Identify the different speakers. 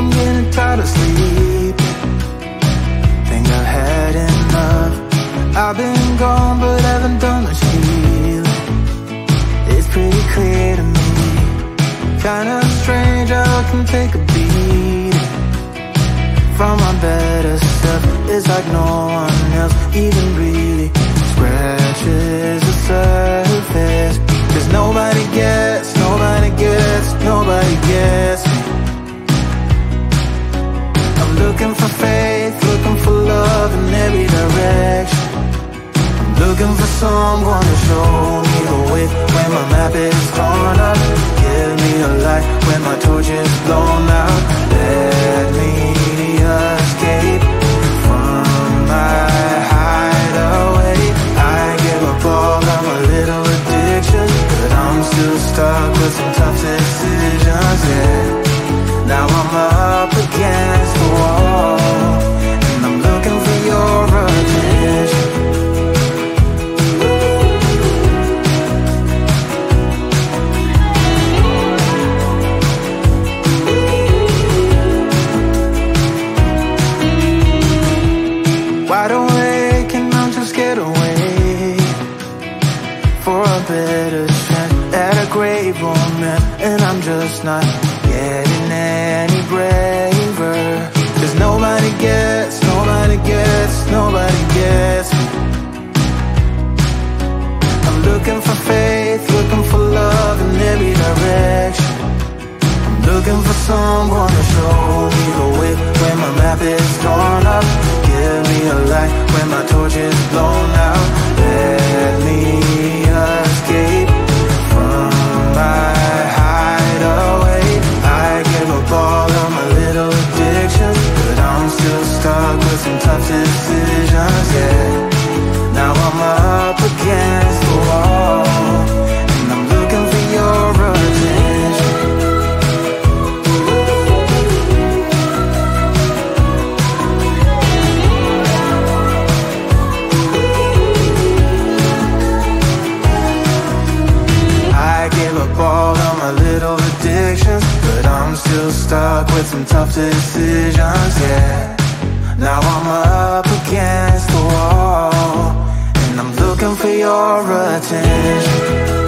Speaker 1: I'm getting tired of sleeping. Think I've had enough. I've been gone but haven't done much healing. It's pretty clear to me, kinda strange how I can take a beating from my better self. It's like no one else even really scratches the surface. 'Cause nobody gets me. I'm looking for faith, looking for love in every direction. I'm looking for someone to show me the way when my map is torn up. Give me a light when my torch is blown out. Let me escape from my hideaway. I give up all of my little addictions, but I'm still stuck with some tough decisions, yeah. Now I'm up against the wall, and I'm looking for your attention. Wide awake and I'm just scared away for a better chance at a great romance, and I'm just not getting any braver. 'Cause nobody gets me. I'm looking for faith, looking for love in every direction. I'm looking for someone to show me the way when my map is torn up. Give me a light when my torch is blown out. Let me escape from my hideaway. I give up all of my little addictions, but I'm still stuck with some tough decisions, yeah. Now I'm up against the wall, and I'm looking for your attention. I give up all of my little addictions, but I'm still stuck with some tough decisions, yeah. Now I'm up against the wall, and I'm looking for your attention.